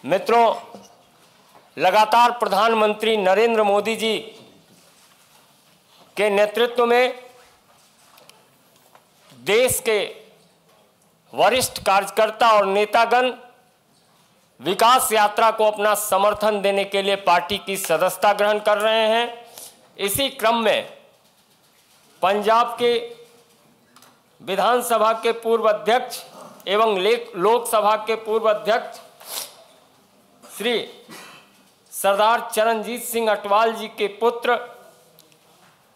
मित्रों, लगातार प्रधानमंत्री नरेंद्र मोदी जी के नेतृत्व में देश के वरिष्ठ कार्यकर्ता और नेतागण विकास यात्रा को अपना समर्थन देने के लिए पार्टी की सदस्यता ग्रहण कर रहे हैं। इसी क्रम में पंजाब के विधानसभा के पूर्व अध्यक्ष एवं लोकसभा के पूर्व अध्यक्ष श्री सरदार चरणजीत सिंह अटवाल जी के पुत्र,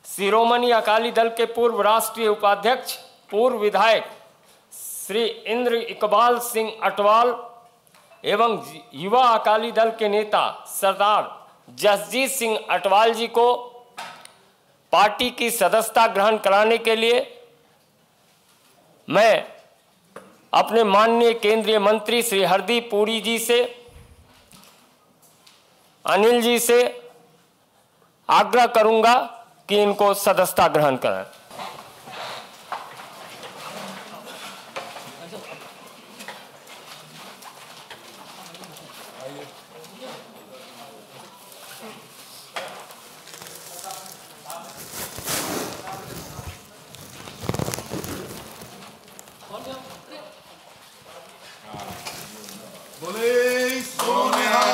शिरोमणि अकाली दल के पूर्व राष्ट्रीय उपाध्यक्ष, पूर्व विधायक श्री इंद्र इकबाल सिंह अटवाल एवं युवा अकाली दल के नेता सरदार जसजीत सिंह अटवाल जी को पार्टी की सदस्यता ग्रहण कराने के लिए मैं अपने माननीय केंद्रीय मंत्री श्री हरदीप पुरी जी से, अनिल जी से आग्रह करूंगा कि इनको सदस्यता ग्रहण कराएं। बोले सोनिया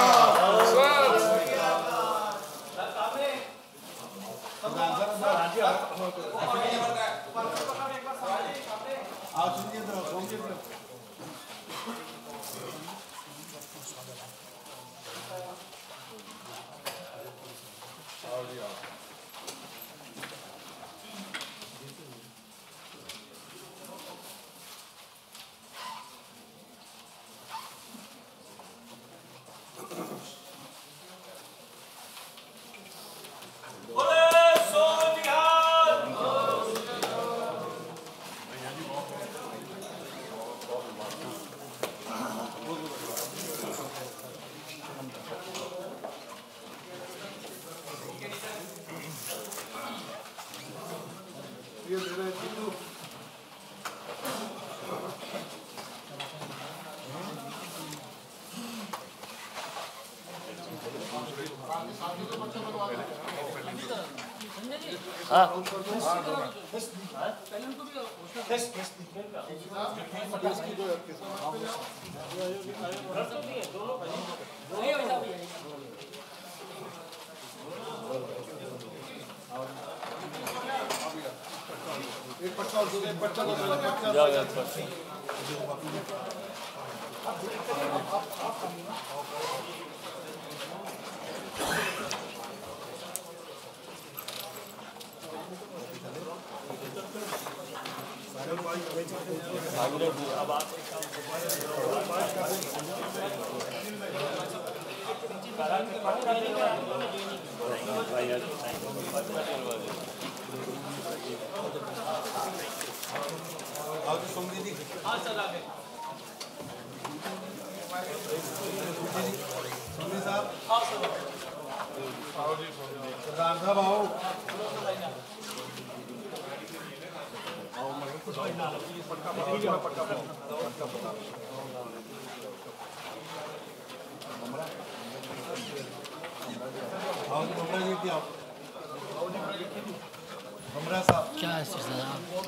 क्या है सर?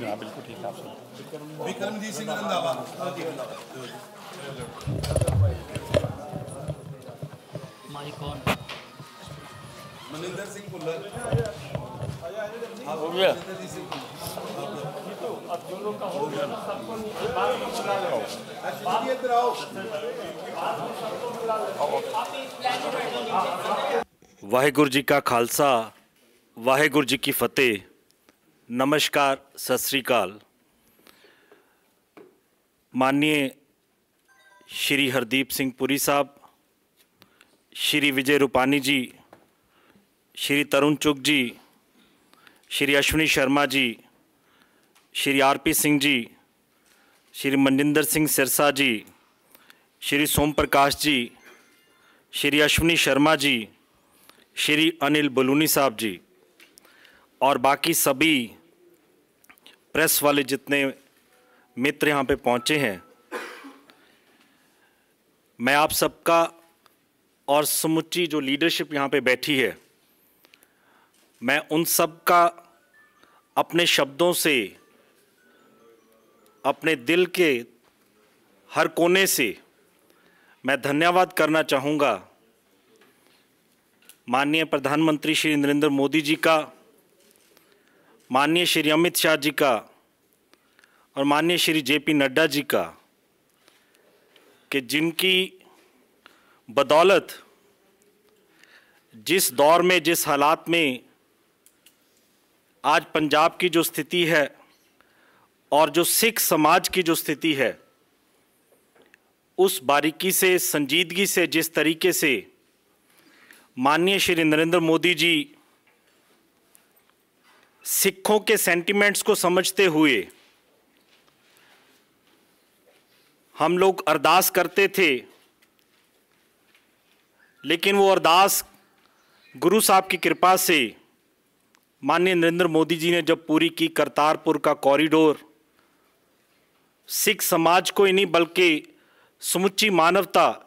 हाँ बिल्कुल ठीक है। आप विक्रमजीत सिंह रंधावा, हमारी कौन? मनिंदर सिंह भुल्लर, हो गया। वाहेगुरु जी का खालसा, वाहेगुरु जी की फतेह। नमस्कार, सत श्री अकाल। माननीय श्री हरदीप सिंह पुरी साहब, श्री विजय रूपानी जी, श्री तरुण चुग जी, श्री अश्विनी शर्मा जी, श्री आरपी सिंह जी, श्री मनजिंदर सिंह सिरसा जी, श्री सोम प्रकाश जी, श्री अश्विनी शर्मा जी, श्री अनिल बलूनी साहब जी और बाकी सभी प्रेस वाले जितने मित्र यहाँ पे पहुँचे हैं, मैं आप सबका और समुच्ची जो लीडरशिप यहाँ पे बैठी है, मैं उन सब का अपने शब्दों से, अपने दिल के हर कोने से मैं धन्यवाद करना चाहूँगा माननीय प्रधानमंत्री श्री नरेंद्र मोदी जी का, माननीय श्री अमित शाह जी का और माननीय श्री JP नड्डा जी का, कि जिनकी बदौलत जिस दौर में, जिस हालात में आज पंजाब की जो स्थिति है और जो सिख समाज की जो स्थिति है, उस बारीकी से, संजीदगी से, जिस तरीके से माननीय श्री नरेंद्र मोदी जी सिखों के सेंटिमेंट्स को समझते हुए हम लोग अरदास करते थे, लेकिन वो अरदास गुरु साहब की कृपा से माननीय नरेंद्र मोदी जी ने जब पूरी की, करतारपुर का कॉरिडोर सिख समाज को ही नहीं बल्कि समुच्ची मानवता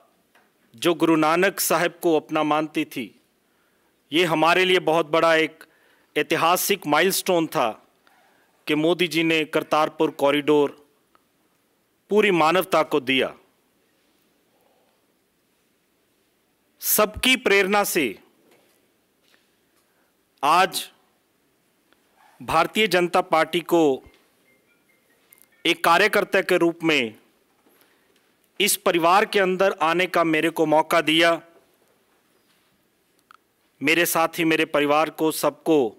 जो गुरु नानक साहब को अपना मानती थी, ये हमारे लिए बहुत बड़ा एक ऐतिहासिक माइलस्टोन था कि मोदी जी ने करतारपुर कॉरिडोर पूरी मानवता को दिया। सबकी प्रेरणा से आज भारतीय जनता पार्टी को एक कार्यकर्ता के रूप में इस परिवार के अंदर आने का मेरे को मौका दिया। मेरे साथ ही मेरे परिवार को, सबको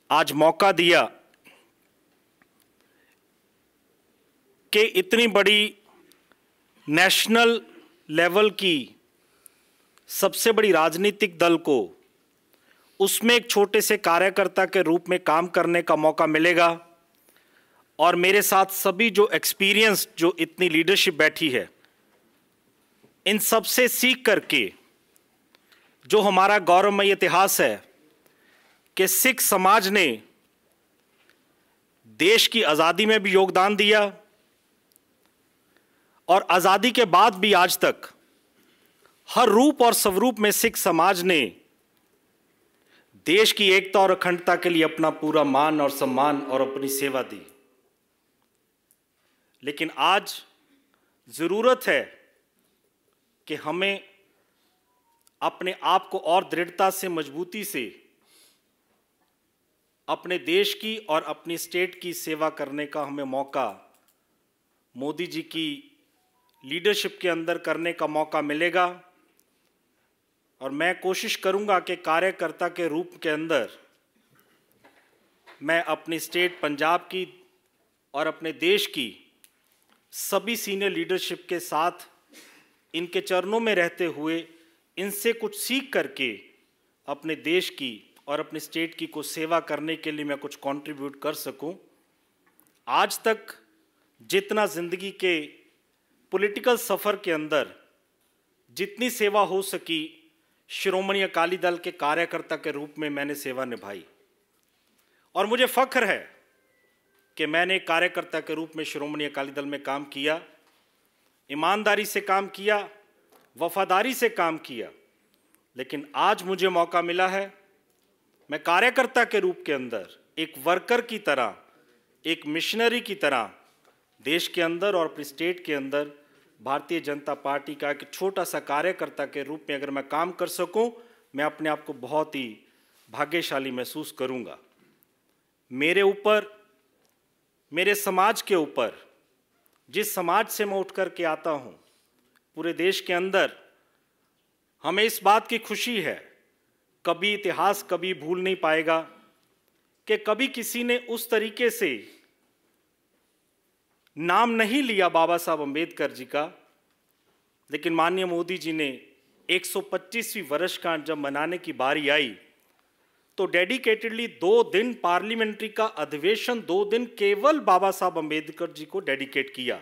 आज मौका दिया कि इतनी बड़ी नेशनल लेवल की सबसे बड़ी राजनीतिक दल को उसमें एक छोटे से कार्यकर्ता के रूप में काम करने का मौका मिलेगा। और मेरे साथ सभी जो एक्सपीरियंस, जो इतनी लीडरशिप बैठी है, इन सब से सीख करके जो हमारा गौरवमय इतिहास है कि सिख समाज ने देश की आज़ादी में भी योगदान दिया और आज़ादी के बाद भी आज तक हर रूप और स्वरूप में सिख समाज ने देश की एकता और अखंडता के लिए अपना पूरा मान और सम्मान और अपनी सेवा दी। लेकिन आज ज़रूरत है कि हमें अपने आप को और दृढ़ता से, मजबूती से अपने देश की और अपनी स्टेट की सेवा करने का हमें मौका मोदी जी की लीडरशिप के अंदर करने का मौका मिलेगा। और मैं कोशिश करूंगा कि कार्यकर्ता के रूप के अंदर मैं अपनी स्टेट पंजाब की और अपने देश की सभी सीनियर लीडरशिप के साथ इनके चरणों में रहते हुए इनसे कुछ सीख करके अपने देश की और अपने स्टेट की कुछ सेवा करने के लिए मैं कुछ कंट्रीब्यूट कर सकूं। आज तक जितना ज़िंदगी के पॉलिटिकल सफ़र के अंदर जितनी सेवा हो सकी, श्रोमणी अकाली दल के कार्यकर्ता के रूप में मैंने सेवा निभाई और मुझे फ़ख्र है कि मैंने कार्यकर्ता के रूप में श्रोमणी अकाली दल में काम किया, ईमानदारी से काम किया, वफादारी से काम किया। लेकिन आज मुझे मौका मिला है, मैं कार्यकर्ता के रूप के अंदर एक वर्कर की तरह, एक मिशनरी की तरह देश के अंदर और अपनी स्टेट के अंदर भारतीय जनता पार्टी का एक छोटा सा कार्यकर्ता के रूप में अगर मैं काम कर सकूं, मैं अपने आप को बहुत ही भाग्यशाली महसूस करूंगा। मेरे ऊपर, मेरे समाज के ऊपर, जिस समाज से मैं उठ कर के आता हूं, पूरे देश के अंदर हमें इस बात की खुशी है, कभी इतिहास कभी भूल नहीं पाएगा कि कभी किसी ने उस तरीके से नाम नहीं लिया बाबा साहब अम्बेडकर जी का, लेकिन माननीय मोदी जी ने 125वीं वर्षगांठ जब मनाने की बारी आई तो डेडिकेटेडली 2 दिन पार्लियामेंट्री का अधिवेशन, 2 दिन केवल बाबा साहब अम्बेडकर जी को डेडिकेट किया।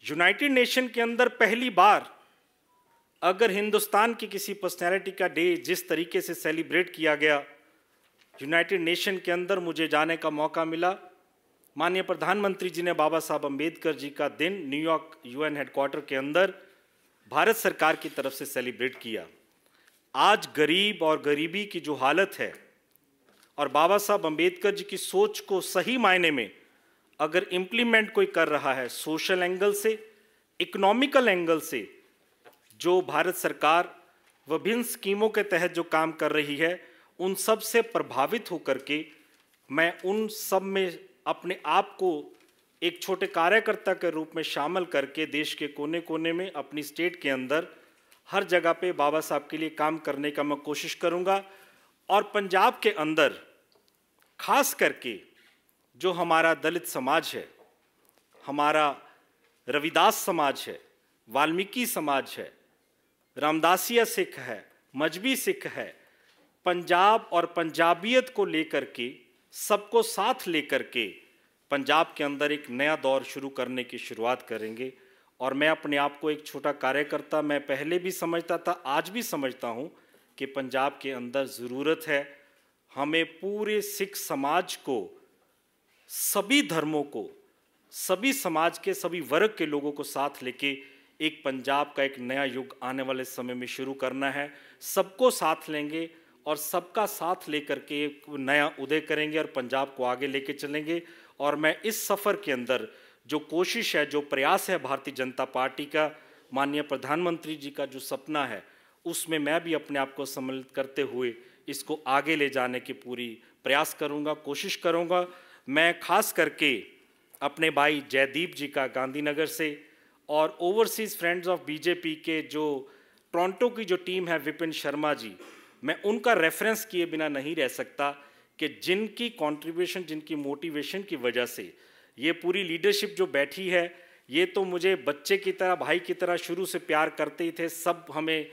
यूनाइटेड नेशन के अंदर पहली बार अगर हिंदुस्तान की किसी पर्सनैलिटी का डे जिस तरीके से सेलिब्रेट किया गया, यूनाइटेड नेशन के अंदर मुझे जाने का मौका मिला। माननीय प्रधानमंत्री जी ने बाबा साहब अम्बेडकर जी का दिन न्यूयॉर्क UN हेडक्वार्टर के अंदर भारत सरकार की तरफ से सेलिब्रेट किया। आज गरीब और गरीबी की जो हालत है और बाबा साहब अम्बेडकर जी की सोच को सही मायने में अगर इम्प्लीमेंट कोई कर रहा है, सोशल एंगल से, इकोनॉमिकल एंगल से, जो भारत सरकार विभिन्न स्कीमों के तहत जो काम कर रही है, उन सब से प्रभावित होकर के मैं उन सब में अपने आप को एक छोटे कार्यकर्ता के रूप में शामिल करके देश के कोने कोने में, अपनी स्टेट के अंदर हर जगह पे बाबा साहब के लिए काम करने का मैं कोशिश करूंगा। और पंजाब के अंदर खास करके जो हमारा दलित समाज है, हमारा रविदास समाज है, वाल्मीकि समाज है, रामदासिया सिख है, मजहबी सिख है, पंजाब और पंजाबियत को लेकर के, सबको साथ लेकर के पंजाब के अंदर एक नया दौर शुरू करने की शुरुआत करेंगे। और मैं अपने आप को एक छोटा कार्यकर्ता, मैं पहले भी समझता था, आज भी समझता हूँ कि पंजाब के अंदर ज़रूरत है हमें पूरे सिख समाज को, सभी धर्मों को, सभी समाज के सभी वर्ग के लोगों को साथ लेके एक पंजाब का एक नया युग आने वाले समय में शुरू करना है। सबको साथ लेंगे और सबका साथ लेकर के एक नया उदय करेंगे और पंजाब को आगे लेके चलेंगे। और मैं इस सफ़र के अंदर जो कोशिश है, जो प्रयास है भारतीय जनता पार्टी का, माननीय प्रधानमंत्री जी का जो सपना है, उसमें मैं भी अपने आप को सम्मिलित करते हुए इसको आगे ले जाने की पूरी प्रयास करूंगा, कोशिश करूंगा। मैं खास करके अपने भाई जयदीप जी का गांधीनगर से और ओवरसीज़ फ्रेंड्स ऑफ बीजेपी के जो टोरंटो की जो टीम है, विपिन शर्मा जी, मैं उनका रेफरेंस किए बिना नहीं रह सकता कि जिनकी कंट्रीब्यूशन, जिनकी मोटिवेशन की वजह से ये पूरी लीडरशिप जो बैठी है, ये तो मुझे बच्चे की तरह, भाई की तरह शुरू से प्यार करते ही थे, सब हमें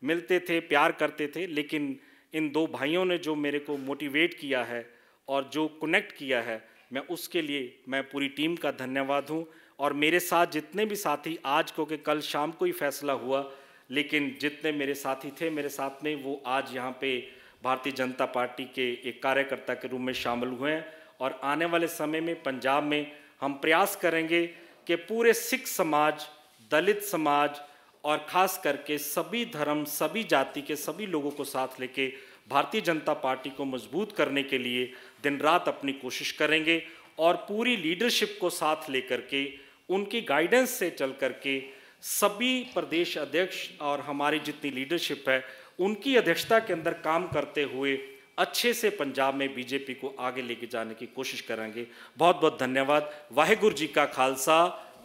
मिलते थे, प्यार करते थे। लेकिन इन दो भाइयों ने जो मेरे को मोटिवेट किया है और जो कनेक्ट किया है, मैं उसके लिए मैं पूरी टीम का धन्यवाद हूँ। और मेरे साथ जितने भी साथी, आज को कि कल शाम को ही फैसला हुआ, लेकिन जितने मेरे साथी थे मेरे साथ में, वो आज यहाँ पे भारतीय जनता पार्टी के एक कार्यकर्ता के रूप में शामिल हुए हैं। और आने वाले समय में पंजाब में हम प्रयास करेंगे कि पूरे सिख समाज, दलित समाज और ख़ास करके सभी धर्म, सभी जाति के सभी लोगों को साथ लेके भारतीय जनता पार्टी को मजबूत करने के लिए दिन रात अपनी कोशिश करेंगे। और पूरी लीडरशिप को साथ लेकर के, उनकी गाइडेंस से चल करके सभी प्रदेश अध्यक्ष और हमारी जितनी लीडरशिप है, उनकी अध्यक्षता के अंदर काम करते हुए अच्छे से पंजाब में बीजेपी को आगे लेके जाने की कोशिश करेंगे। बहुत बहुत धन्यवाद। वाहेगुरु जी का खालसा,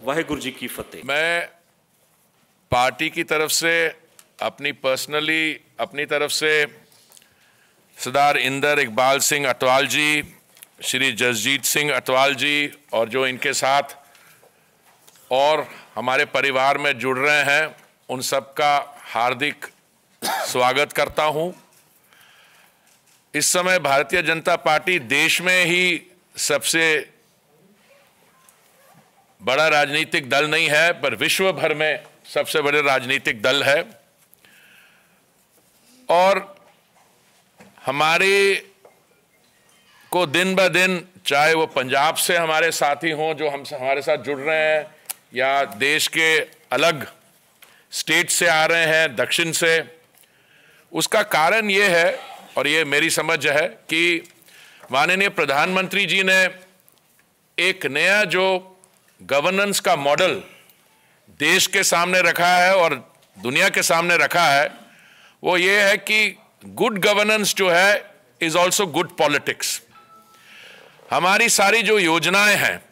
वाहेगुरु जी की फतेह। मैं पार्टी की तरफ से, अपनी तरफ से सरदार इंदर इकबाल सिंह अटवाल जी, श्री जसजीत सिंह अटवाल जी और जो इनके साथ और हमारे परिवार में जुड़ रहे हैं, उन सब का हार्दिक स्वागत करता हूं। इस समय भारतीय जनता पार्टी देश में ही सबसे बड़ा राजनीतिक दल नहीं है, पर विश्व भर में सबसे बड़े राजनीतिक दल है। और हमारे को दिन ब दिन, चाहे वो पंजाब से हमारे साथी हों जो हमारे साथ जुड़ रहे हैं, या देश के अलग स्टेट से आ रहे हैं, दक्षिण से, उसका कारण ये है, और ये मेरी समझ है, कि माननीय प्रधानमंत्री जी ने एक नया जो गवर्नेंस का मॉडल देश के सामने रखा है और दुनिया के सामने रखा है, वो ये है कि गुड गवर्नेंस जो है इज ऑल्सो गुड पॉलिटिक्स। हमारी सारी जो योजनाएं हैं,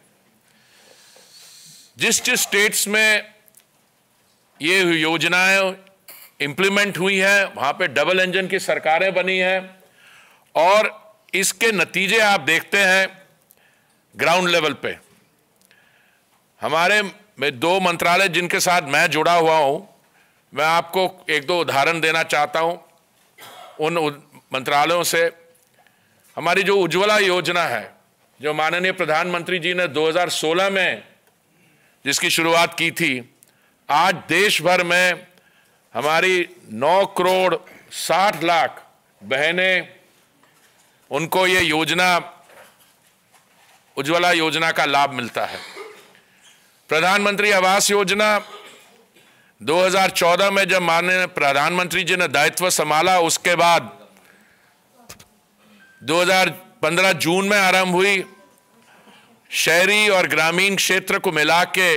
जिस जिस स्टेट्स में ये योजनाएं इम्प्लीमेंट हुई है, वहां पे डबल इंजन की सरकारें बनी हैं, और इसके नतीजे आप देखते हैं ग्राउंड लेवल पे। हमारे में दो मंत्रालय जिनके साथ मैं जुड़ा हुआ हूं, मैं आपको एक दो उदाहरण देना चाहता हूं उन मंत्रालयों से। हमारी जो उज्ज्वला योजना है, जो माननीय प्रधानमंत्री जी ने 2016 में जिसकी शुरुआत की थी, आज देश भर में हमारी 9 करोड़ 60 लाख बहनें, उनको ये योजना, उज्ज्वला योजना का लाभ मिलता है। प्रधानमंत्री आवास योजना 2014 में जब माननीय प्रधानमंत्री जी ने दायित्व संभाला, उसके बाद 2015 जून में आरंभ हुई। शहरी और ग्रामीण क्षेत्र को मिला के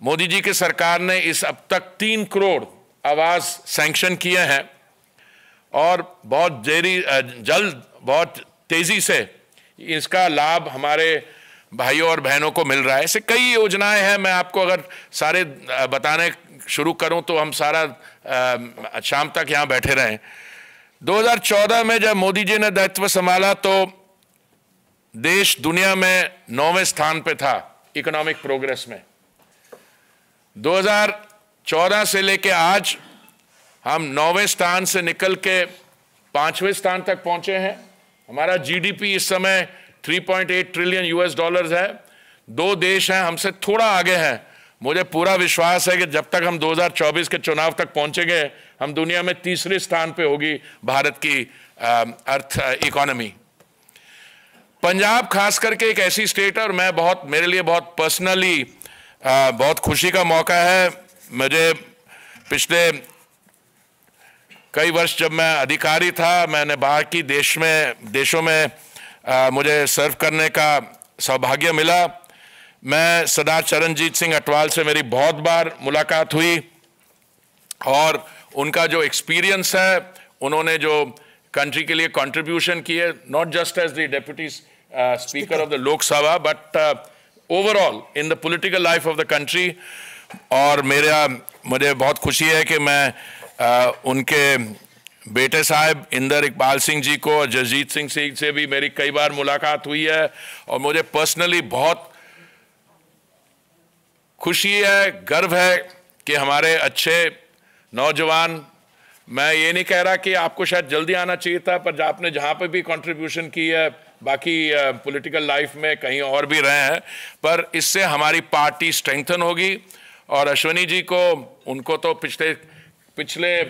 मोदी जी की सरकार ने इस अब तक 3 करोड़ आवास सैंक्शन किए हैं और बहुत जल्द बहुत तेजी से इसका लाभ हमारे भाइयों और बहनों को मिल रहा है। ऐसे कई योजनाएं हैं, मैं आपको अगर सारे बताने शुरू करूं तो हम सारा शाम तक यहां बैठे रहें। 2014 में जब मोदी जी ने दायित्व संभाला तो देश दुनिया में 9वें स्थान पे था इकोनॉमिक प्रोग्रेस में। 2014 से लेके आज हम 9वें स्थान से निकल के 5वें स्थान तक पहुंचे हैं। हमारा जीडीपी इस समय 3.8 ट्रिलियन यूएस डॉलर्स है। 2 देश हैं हमसे थोड़ा आगे हैं। मुझे पूरा विश्वास है कि जब तक हम 2024 के चुनाव तक पहुंचेंगे, हम दुनिया में 3रे स्थान पे होगी भारत की अर्थ इकोनॉमी। पंजाब खास करके एक ऐसी स्टेट है, और मेरे लिए बहुत पर्सनली बहुत खुशी का मौका है। मुझे पिछले कई वर्ष जब मैं अधिकारी था, मैंने बाहर की देशों में मुझे सर्व करने का सौभाग्य मिला। मैं सरदार चरणजीत सिंह अटवाल से मेरी बहुत बार मुलाकात हुई और उनका जो एक्सपीरियंस है, उन्होंने जो कंट्री के लिए कंट्रीब्यूशन किए, not just as the deputy speaker of the Lok Sabha but overall in the political life of the country. और मुझे बहुत खुशी है कि मैं उनके बेटे साहब इंदर इकबाल सिंह जी को और जसजीत सिंह से भी मेरी कई बार मुलाकात हुई है और मुझे पर्सनली बहुत खुशी है, गर्व है कि हमारे अच्छे नौजवान, मैं ये नहीं कह रहा कि आपको शायद जल्दी आना चाहिए था, पर आपने जहाँ पे भी कंट्रीब्यूशन की है बाकी पॉलिटिकल लाइफ में कहीं और भी रहे हैं, पर इससे हमारी पार्टी स्ट्रेंथन होगी। और अश्वनी जी को, उनको तो पिछले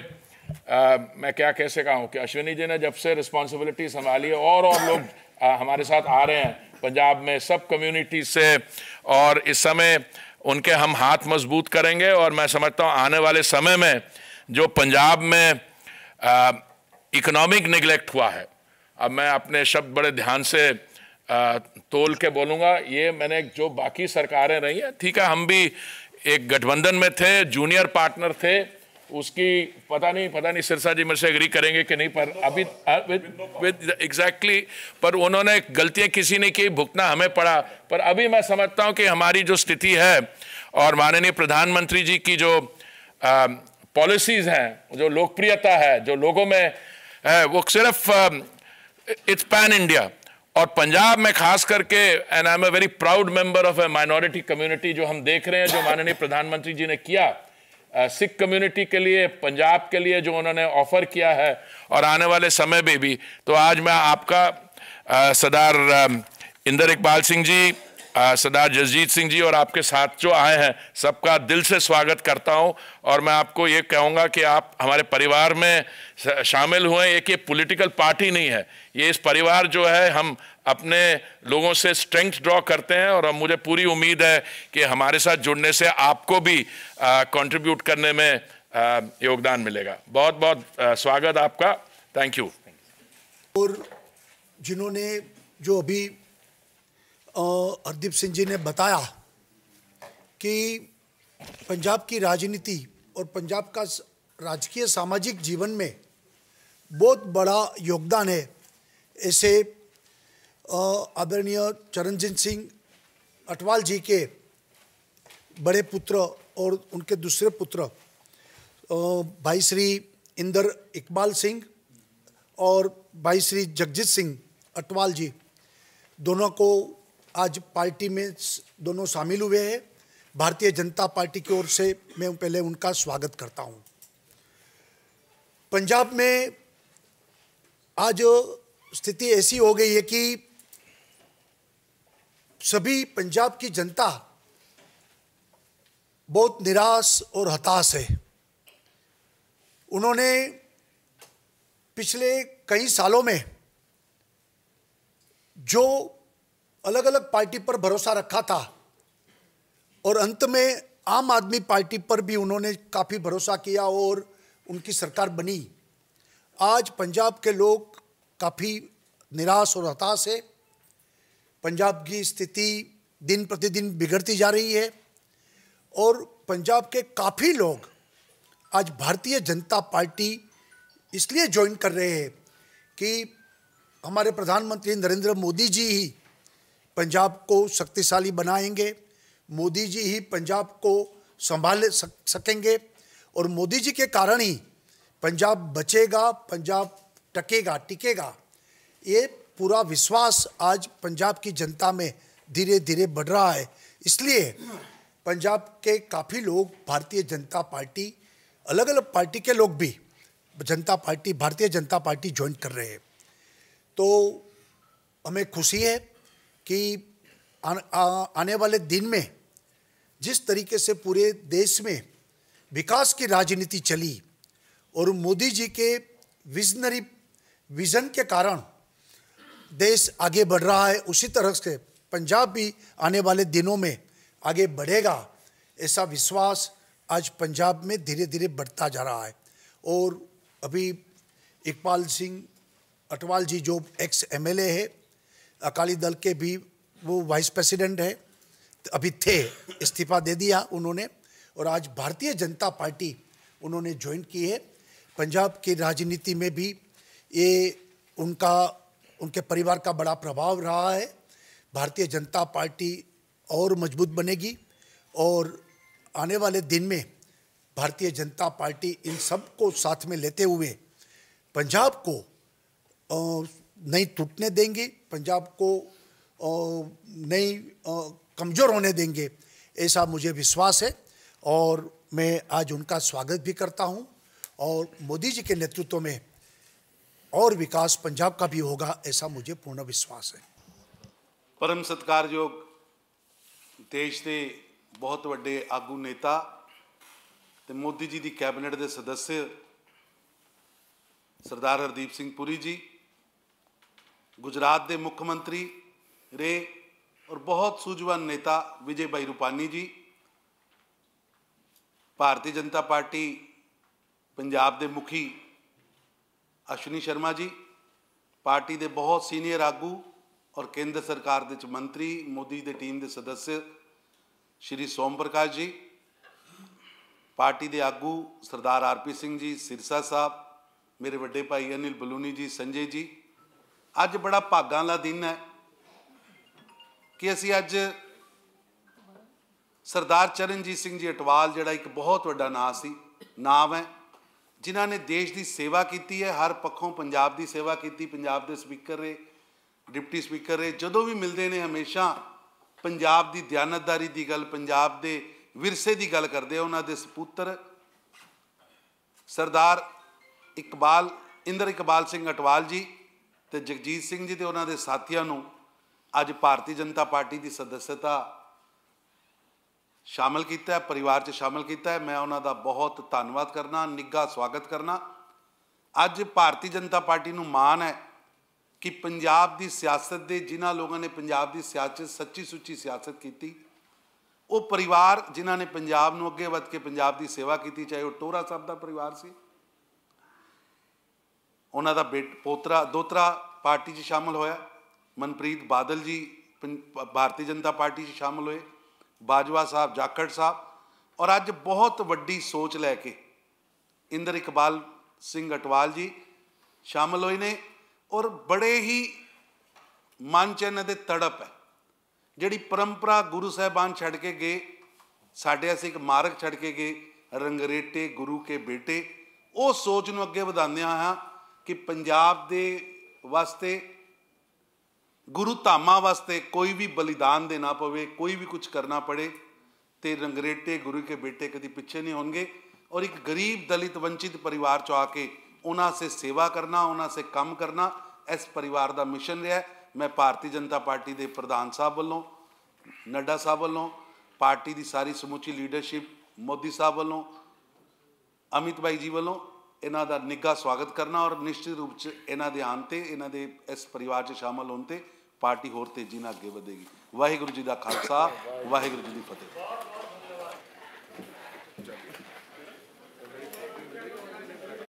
मैं क्या कैसे कहूँ कि अश्विनी जी ने जब से रिस्पॉन्सिबिलिटी संभाली है और लोग हमारे साथ आ रहे हैं पंजाब में सब कम्युनिटी से, और इस समय उनके हम हाथ मजबूत करेंगे। और मैं समझता हूँ आने वाले समय में जो पंजाब में इकोनॉमिक निगलेक्ट हुआ है, अब मैं अपने शब्द बड़े ध्यान से तोल के बोलूँगा, ये मैंने जो बाकी सरकारें रही हैं, ठीक है हम भी एक गठबंधन में थे, जूनियर पार्टनर थे, उसकी पता नहीं सिरसा जी मेरे से एग्री करेंगे कि नहीं, पर अभी एग्जैक्टली पर उन्होंने गलतियां किसी ने की, भुगतना हमें पड़ा। पर अभी मैं समझता हूं कि हमारी जो स्थिति है और माननीय प्रधानमंत्री जी की जो पॉलिसीज हैं, जो लोकप्रियता है, जो लोगों में है, वो सिर्फ इट्स पैन इंडिया। और पंजाब में खास करके, and I am a very proud member of A minority community, जो हम देख रहे हैं जो माननीय प्रधानमंत्री जी ने किया सिख कम्युनिटी के लिए, पंजाब के लिए जो उन्होंने ऑफर किया है और आने वाले समय में भी, तो आज मैं आपका सरदार इंदर इकबाल सिंह जी, सरदार जसजीत सिंह जी और आपके साथ जो आए हैं, सबका दिल से स्वागत करता हूं। और मैं आपको ये कहूँगा कि आप हमारे परिवार में शामिल हुए। एक ये पॉलिटिकल पार्टी नहीं है, ये इस परिवार जो है, हम अपने लोगों से स्ट्रेंथ ड्रॉ करते हैं और मुझे पूरी उम्मीद है कि हमारे साथ जुड़ने से आपको भी कंट्रीब्यूट करने में योगदान मिलेगा। बहुत बहुत स्वागत आपका, थैंक यू। और जिन्होंने जो अभी हरदीप सिंह जी ने बताया कि पंजाब की राजनीति और पंजाब का राजकीय सामाजिक जीवन में बहुत बड़ा योगदान है, ऐसे आदरणीय चरणजीत सिंह अटवाल जी के बड़े पुत्र और उनके दूसरे पुत्र भाई श्री इंदर इकबाल सिंह और भाई श्री जगजीत सिंह अटवाल जी, दोनों को आज पार्टी में दोनों शामिल हुए हैं। भारतीय जनता पार्टी की ओर से मैं पहले उनका स्वागत करता हूं। पंजाब में आज स्थिति ऐसी हो गई है कि सभी पंजाब की जनता बहुत निराश और हताश है। उन्होंने पिछले कई सालों में जो अलग अलग पार्टी पर भरोसा रखा था और अंत में आम आदमी पार्टी पर भी उन्होंने काफ़ी भरोसा किया और उनकी सरकार बनी। आज पंजाब के लोग काफ़ी निराश और हताश है। पंजाब की स्थिति दिन प्रतिदिन बिगड़ती जा रही है और पंजाब के काफ़ी लोग आज भारतीय जनता पार्टी इसलिए ज्वाइन कर रहे हैं कि हमारे प्रधानमंत्री नरेंद्र मोदी जी ही पंजाब को शक्तिशाली बनाएंगे, मोदी जी ही पंजाब को संभाल सकेंगे और मोदी जी के कारण ही पंजाब बचेगा, पंजाब टिकेगा। ये पूरा विश्वास आज पंजाब की जनता में धीरे धीरे बढ़ रहा है। इसलिए पंजाब के काफ़ी लोग भारतीय जनता पार्टी, अलग अलग पार्टी के लोग भी भारतीय जनता पार्टी ज्वाइन कर रहे हैं। तो हमें खुशी है कि आने वाले दिन में जिस तरीके से पूरे देश में विकास की राजनीति चली और मोदी जी के विजनरी विजन के कारण देश आगे बढ़ रहा है, उसी तरह से पंजाब भी आने वाले दिनों में आगे बढ़ेगा। ऐसा विश्वास आज पंजाब में धीरे धीरे बढ़ता जा रहा है। और अभी इकबाल सिंह अटवाल जी जो एक्स MLA है, अकाली दल के भी वो वाइस प्रेसिडेंट है, अभी थे, इस्तीफा दे दिया उन्होंने और आज भारतीय जनता पार्टी उन्होंने ज्वाइन की है। पंजाब की राजनीति में भी ये उनके परिवार का बड़ा प्रभाव रहा है। भारतीय जनता पार्टी और मजबूत बनेगी और आने वाले दिन में भारतीय जनता पार्टी इन सब को साथ में लेते हुए पंजाब को नहीं टूटने देंगे, पंजाब को नहीं कमज़ोर होने देंगे, ऐसा मुझे विश्वास है। और मैं आज उनका स्वागत भी करता हूं और मोदी जी के नेतृत्व में और विकास पंजाब का भी होगा, ऐसा मुझे पूर्ण विश्वास है। परम सत्कारयोग देश के बहुत वड्डे आगू नेता ते मोदी जी की कैबिनेट के सदस्य सरदार हरदीप सिंह पुरी जी, गुजरात के मुख्यमंत्री रहे और बहुत सूझवान नेता विजय भाई रूपानी जी, भारतीय जनता पार्टी पंजाब के मुखी अश्विनी शर्मा जी, पार्टी के बहुत सीनियर आगू और केंद्र सरकार के मंत्री, मोदी के टीम के सदस्य श्री सोम प्रकाश जी, पार्टी के आगू सरदार RP सिंह जी, सिरसा साहब, मेरे वड्डे भाई अनिल बलूनी जी, संजय जी। अज बड़ा भागां वाला दिन है कि असी अज सरदार चरणजीत सिंह जी अटवाल जिहड़ा एक बहुत वड्डा नाम है, जिन्हां ने देश की सेवा की है, हर पक्षों पंजाब की सेवा की, पंजाब के स्पीकर रहे, डिप्टी स्पीकर रहे, जदों भी मिलते हैं हमेशा पंजाब की दयानतदारी की गल, पंजाब के विरसे की गल करते हैं। उन्होंने सपुत्र सरदार इंद्र इकबाल सिंह अटवाल जी ते जगजीत सिंह जी ते उन्होंने साथियों को अज भारतीय जनता पार्टी की सदस्यता शामिल किया, परिवार च शामिल किया। मैं उन्होंने बहुत धन्यवाद करना, निघा स्वागत करना। अज भारतीय जनता पार्टी को माण है कि पंजाब की सियासत के जिन्होंने लोगों ने पंजाब की सियासत सच्ची सुच्ची सियासत की, वो परिवार जिन्हों ने पंजाब को अगे वध के पंजाब की सेवा की, चाहे वह टोहरा साहब का परिवार से, उन्होंने पोतरा दोतरा पार्टी च शामिल होया, मनप्रीत बादल जी भारतीय जनता पार्टी च शामिल होए, बाजवा साहब, जाखड़ साहब, और अज बहुत वड्डी सोच लैके इंद्र इकबाल सिंह अटवाल जी शामिल होए ने। और बड़े ही मन च इन्हां दे तड़प है, जिहड़ी परंपरा गुरु साहबान छड़ के गए, साडे असीं एक मार्ग छड़ के गए, रंगरेटे गुरु के बेटे, वो सोच नूं अगे वधांदे होया कि पंजाब दे वास्ते, गुरु धामां वास्ते कोई भी बलिदान देना पवे, कोई भी कुछ करना पड़े, तो रंगरेटे गुरु के बेटे कभी पिछे नहीं होंगे। और एक गरीब दलित वंचित परिवार चो आके उन्हां से सेवा करना, उन्हां से काम करना, इस परिवार का मिशन रहा है। मैं भारतीय जनता पार्टी के प्रधान साहब वालों, नड्डा साहब वालों, पार्टी की सारी समुची लीडरशिप, मोदी साहब वालों, अमित भाई जी वालों इन्हां दा निघा स्वागत करना और निश्चित रूप से इन्हां दे आन ते, इन्हां दे इस परिवार च शामिल होने ते पार्टी होर तेजी नाल अगे वधेगी। वाहिगुरू जी का खालसा, वाहिगुरू जी की फतेह।